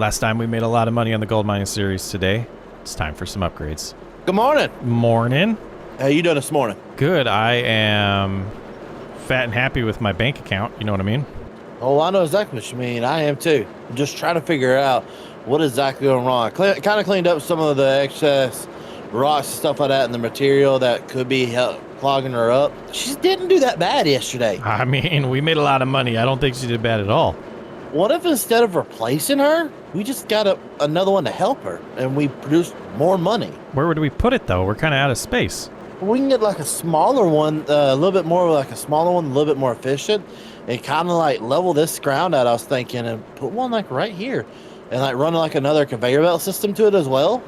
Last time we made a lot of money on the gold mining series. Today, it's time for some upgrades. Good morning. Morning. How you doing this morning? Good. I am fat and happy with my bank account. You know what I mean? Oh, I know exactly what you mean. I am too. I'm just trying to figure out what exactly going wrong. I kind of cleaned up some of the excess rocks and stuff like that in the material that could be clogging her up. She didn't do that bad yesterday. I mean, we made a lot of money. I don't think she did bad at all. What if instead of replacing her, we just got another one to help her and we produced more money? Where would we put it, though? We're kind of out of space. We can get like a smaller one, a little bit more like a smaller one, a little bit more efficient, and kind of like level this ground out, I was thinking, and put one like right here and like run like another conveyor belt system to it as well.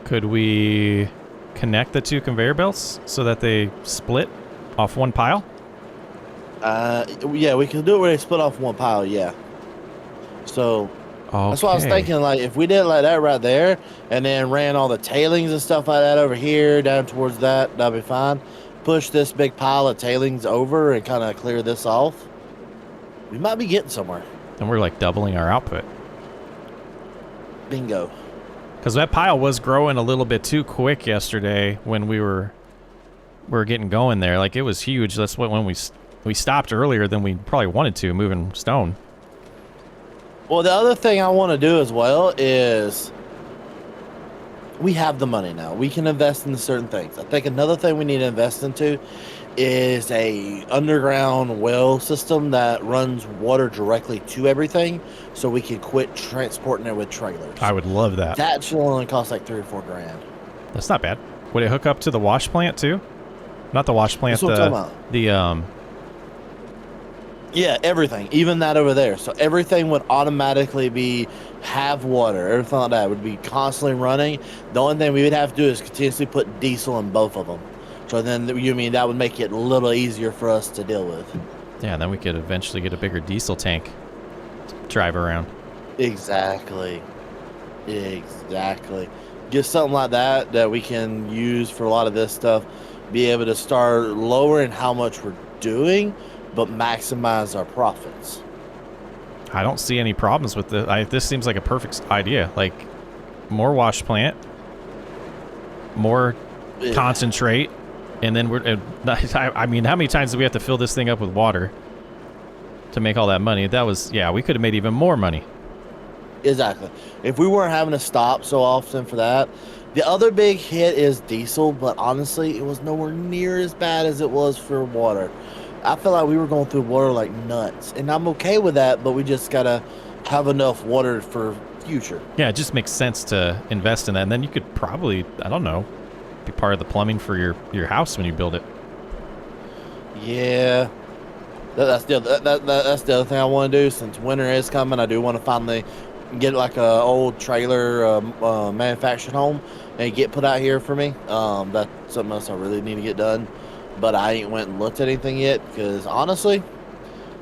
Could we connect the two conveyor belts so that they split off one pile? Yeah, we can do it where they split off one pile, yeah. So that's what I was thinking, like if we did it like that right there and then ran all the tailings and stuff like that over here down towards that'd be fine. Push this big pile of tailings over and kind of clear this off. We might be getting somewhere. And we're like doubling our output. Bingo. Because that pile was growing a little bit too quick yesterday when we were getting going there. Like it was huge. That's what when we stopped earlier than we probably wanted to, moving stone. Well, the other thing I want to do as well is we have the money now. We can invest in certain things. I think another thing we need to invest into is a underground well system that runs water directly to everything so we can quit transporting it with trailers. I would love that. That should only cost like $3 or $4 grand. That's not bad. Would it hook up to the wash plant too? Not the wash plant, Yeah, everything, even that over there. So everything would automatically have water. Everything like that would be constantly running. The only thing we would have to do is continuously put diesel in both of them. So then that would make it a little easier for us to deal with. Yeah, then we could eventually get a bigger diesel tank to drive around. Exactly. Get something like that we can use for a lot of this stuff. Be able to start lowering how much we're doing, but maximize our profits. I don't see any problems with this. This seems like a perfect idea. Like, more wash plant, more concentrate, and then I mean, how many times do we have to fill this thing up with water to make all that money? We could have made even more money. Exactly. If we weren't having to stop so often for that. The other big hit is diesel, but honestly, it was nowhere near as bad as it was for water. I feel like we were going through water like nuts, and I'm okay with that, but we just gotta have enough water for future. Yeah, it just makes sense to invest in that, and then you could probably, I don't know, be part of the plumbing for your house when you build it. Yeah, that's the other thing I want to do. Since winter is coming, I do want to finally get like a old trailer manufactured home and get put out here for me. That's something else I really need to get done. But I ain't went and looked at anything yet because honestly,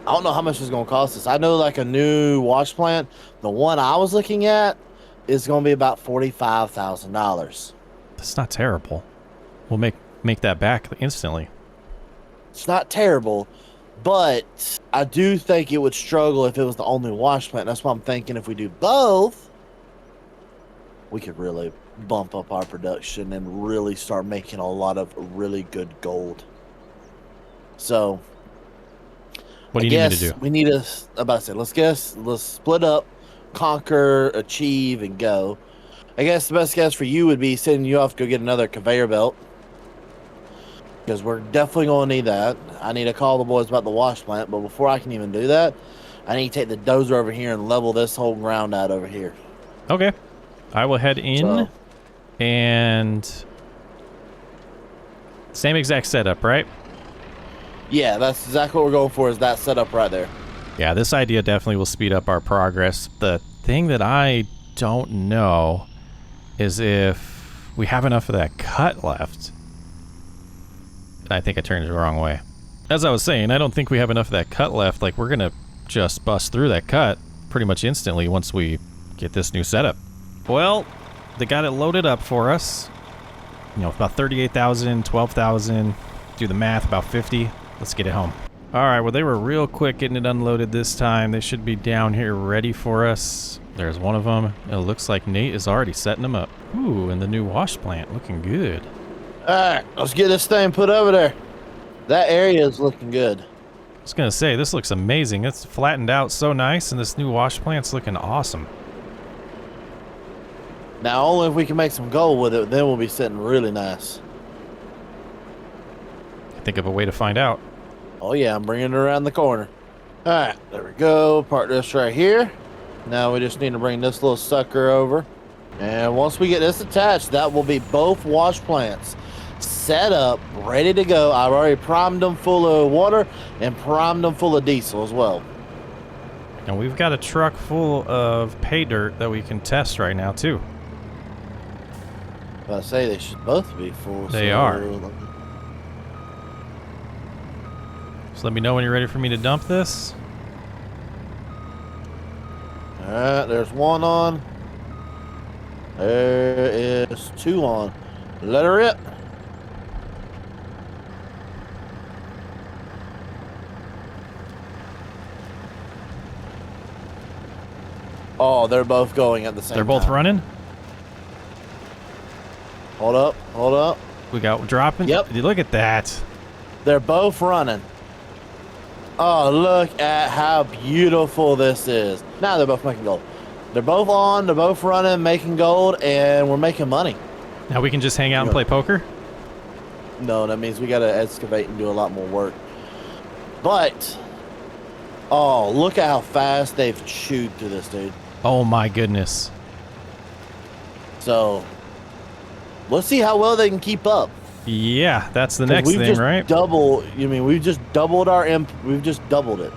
I don't know how much it's going to cost us. I know like a new wash plant, the one I was looking at is going to be about $45,000. That's not terrible. We'll make that back instantly. It's not terrible, but I do think it would struggle if it was the only wash plant. That's why I'm thinking if we do both, we could really bump up our production and really start making a lot of really good gold. So what do you need me to do? We need let's split up, conquer, achieve, and go. I guess the best guess for you would be sending you off to go get another conveyor belt, because we're definitely going to need that. I need to call the boys about the wash plant, but before I can even do that, I need to take the dozer over here and level this whole ground out over here. Okay. I will head in and same exact setup, right? Yeah, that's exactly what we're going for, is that setup right there. Yeah, this idea definitely will speed up our progress. The thing that I don't know is if we have enough of that cut left. I think I turned it the wrong way. As I was saying, I don't think we have enough of that cut left. Like, we're going to just bust through that cut pretty much instantly once we get this new setup. Well, they got it loaded up for us. You know, about 38,000, 12,000. Do the math, about 50. Let's get it home. All right, well, they were real quick getting it unloaded this time. They should be down here ready for us. There's one of them. It looks like Nate is already setting them up. Ooh, and the new wash plant looking good. Alright, let's get this thing put over there. That area is looking good. I was gonna say, this looks amazing. It's flattened out so nice, and this new wash plant's looking awesome. Now, only if we can make some gold with it, then we'll be sitting really nice. Think of a way to find out. Oh yeah, I'm bringing it around the corner. Alright, there we go. Park this right here. Now we just need to bring this little sucker over. And once we get this attached, that will be both wash plants set up, ready to go. I've already primed them full of water and primed them full of diesel as well. And we've got a truck full of pay dirt that we can test right now too. I say they should both be full. They are. So let me know when you're ready for me to dump this. Alright, there's one on. There is two on. Let her rip. Oh, they're both going at the same time. They're both running? Hold up, hold up. We got dropping? Yep. Look at that. They're both running. Oh, look at how beautiful this is. Now they're both making gold. They're both on, they're both running, making gold, and we're making money. Now we can just hang out and play poker? No, that means we gotta excavate and do a lot more work. But, oh, look at how fast they've chewed through this, dude. Oh my goodness. So, let's see how well they can keep up. Yeah, that's the next thing, right? We've just doubled our we've just doubled it.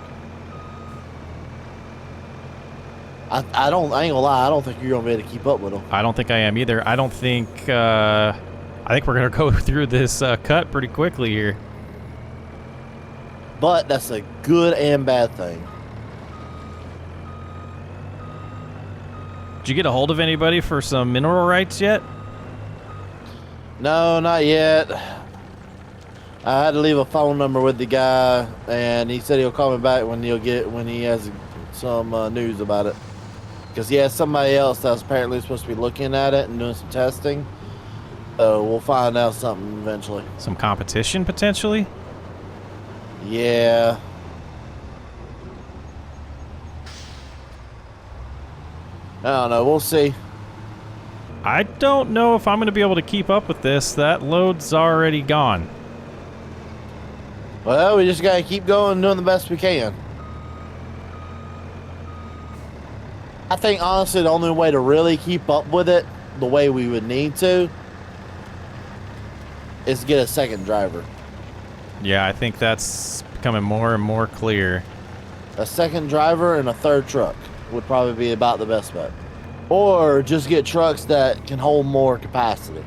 I ain't gonna lie, I don't think you're gonna be able to keep up with them. I don't think I am either. I think we're gonna go through this cut pretty quickly here. But that's a good and bad thing. Did you get a hold of anybody for some mineral rights yet? No, not yet. I had to leave a phone number with the guy, and he said he'll call me back when he has some news about it. Because he has somebody else that's apparently supposed to be looking at it and doing some testing. So we'll find out something eventually. Some competition potentially? Yeah. I don't know. We'll see. I don't know if I'm going to be able to keep up with this. That load's already gone. Well, we just got to keep going and doing the best we can. I think, honestly, the only way to really keep up with it the way we would need to is to get a second driver. Yeah, I think that's becoming more and more clear. A second driver and a third truck would probably be about the best bet. Or just get trucks that can hold more capacity.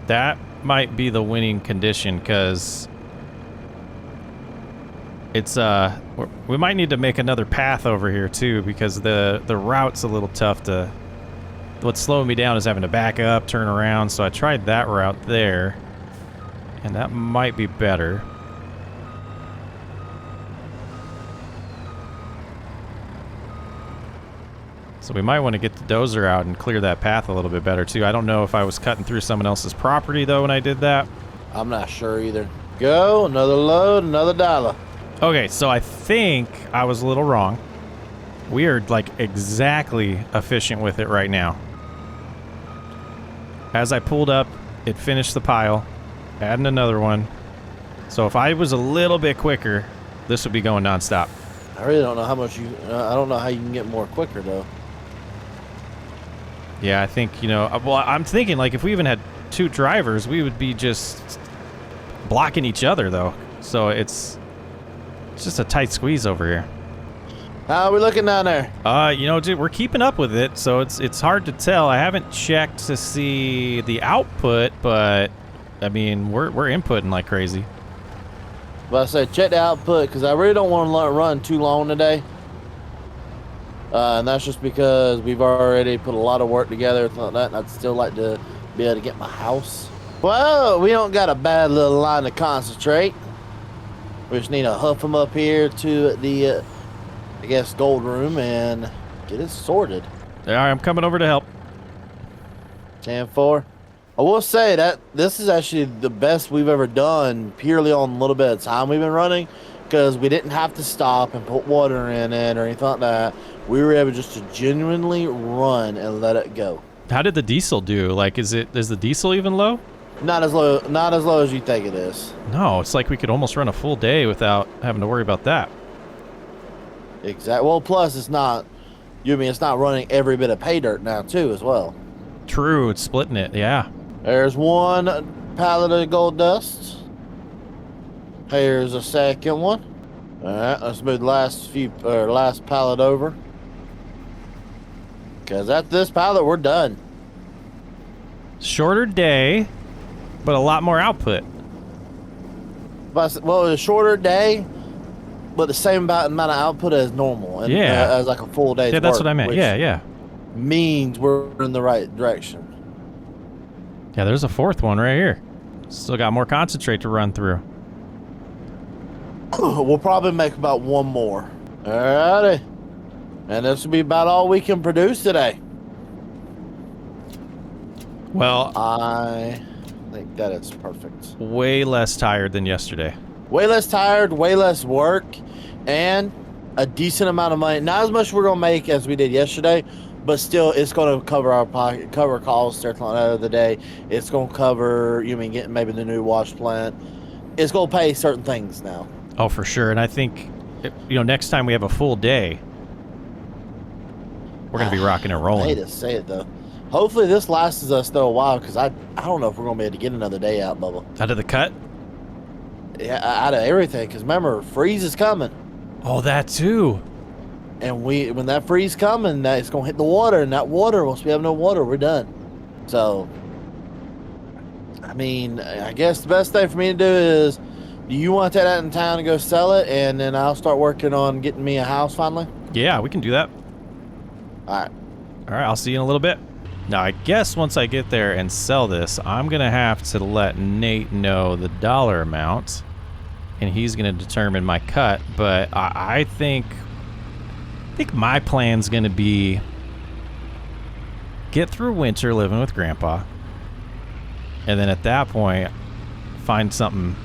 That might be the winning condition, because it's we might need to make another path over here too, because the route's a little tough to. What's slowing me down is having to back up, turn around. So I tried that route there, and that might be better. So we might want to get the dozer out and clear that path a little bit better too. I don't know if I was cutting through someone else's property though when I did that. I'm not sure either. Go, another load, another dollar. Okay, so I think I was a little wrong. We are like exactly efficient with it right now. As I pulled up, it finished the pile, adding another one. So if I was a little bit quicker, this would be going nonstop. I really don't know how much I don't know how you can get more quicker though. Yeah, I think, well, I'm thinking like if we even had two drivers, we would be just blocking each other though. So it's just a tight squeeze over here. How are we looking down there? Dude, we're keeping up with it, so it's hard to tell. I haven't checked to see the output, but I mean, we're inputting like crazy. But I said check the output because I really don't want to run too long today. And that's just because we've already put a lot of work together and like that, and I'd still like to be able to get my house. Well, we don't got a bad little line to concentrate. We just need to huff them up here to the, I guess, gold room and get it sorted. All right, I'm coming over to help. 10-4. I will say that this is actually the best we've ever done purely on a little bit of time we've been running, because we didn't have to stop and put water in it or anything like that. We were able just to genuinely run and let it go. How did the diesel do? Like, is the diesel even low? Not as low as you think it is. No, it's like we could almost run a full day without having to worry about that. Exactly. Well, plus it's not running every bit of pay dirt now too as well. True, it's splitting it, yeah. There's one pallet of gold dust. Here's a second one. All right, let's move the last pallet over. Because at this pallet, we're done. Shorter day, but a lot more output. But, well, a shorter day, but the same amount of output as normal. And, Yeah. as like a full day's Yeah, that's work, what I meant. which Yeah. means we're in the right direction. Yeah, there's a fourth one right here. Still got more concentrate to run through. We'll probably make about one more. Alrighty. And this will be about all we can produce today. Well, I think that it's perfect. way less tired than yesterday. Way less tired, way less work, and a decent amount of money. Not as much we're gonna make as we did yesterday, but still, it's gonna cover our pocket, cover costs at the end of the day. It's gonna cover getting maybe the new wash plant. It's gonna pay certain things now. Oh, for sure. And I think, next time we have a full day, we're going to be rocking and I rolling. hate to say it though. Hopefully this lasts us though a while, because I don't know if we're gonna be able to get another day out, Bubba. Out of the cut? Yeah, out of everything. Because remember, freeze is coming. Oh, that too. And when that freeze coming, it's gonna hit the water, and that water, once we have no water, we're done. So, I mean, I guess the best thing for me to do is, do you want to take that in town and go sell it, and then I'll start working on getting me a house finally? Yeah, we can do that. All right. All right, I'll see you in a little bit. Now, I guess once I get there and sell this, I'm going to have to let Nate know the dollar amount, and he's going to determine my cut. But I think my plan's going to be get through winter living with Grandpa, and then at that point, find something,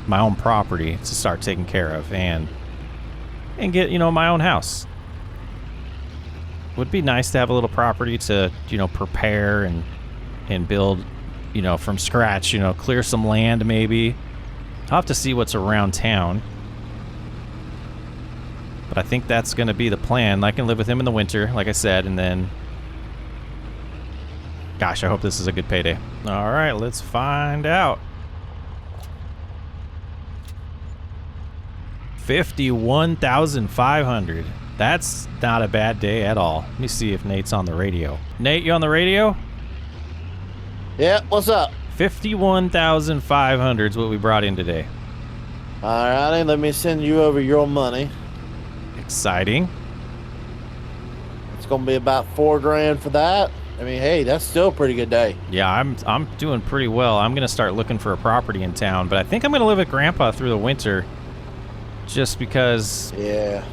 my own property to start taking care of, and get, my own house. Would be nice to have a little property to, prepare and build, from scratch, clear some land maybe. I'll have to see what's around town. But I think that's going to be the plan. I can live with him in the winter, like I said, and then... Gosh, I hope this is a good payday. All right, let's find out. 51,500. That's not a bad day at all. Let me see if Nate's on the radio. Nate, you on the radio? Yeah, what's up? 51,500 is what we brought in today. All righty, let me send you over your money. Exciting. It's gonna be about $4,000 for that. I mean, hey, that's still a pretty good day. Yeah, I'm doing pretty well. I'm gonna start looking for a property in town, but I think I'm gonna live with Grandpa through the winter, just because. Yeah.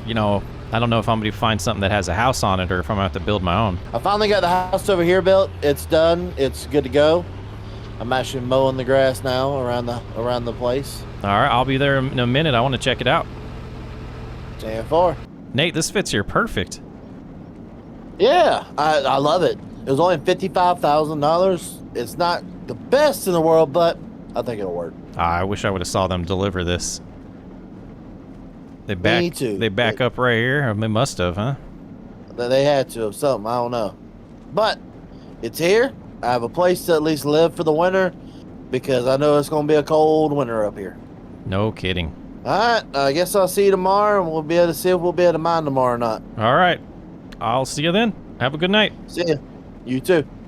I don't know if I'm going to find something that has a house on it or if I'm going to have to build my own. I finally got the house over here built. It's done. It's good to go. I'm actually mowing the grass now around the place. All right, I'll be there in a minute. I want to check it out. 10-4. Nate, this fits here perfect. Yeah, I love it. It was only $55,000. It's not the best in the world, but I think it'll work. I wish I would have saw them deliver this. They Me too. They back up right here. They must have, huh? They had to have something. I don't know. But it's here. I have a place to at least live for the winter, because I know it's going to be a cold winter up here. No kidding. All right. I guess I'll see you tomorrow, and we'll be able to see if we'll be able to mine tomorrow or not. All right. I'll see you then. Have a good night. See ya. You too.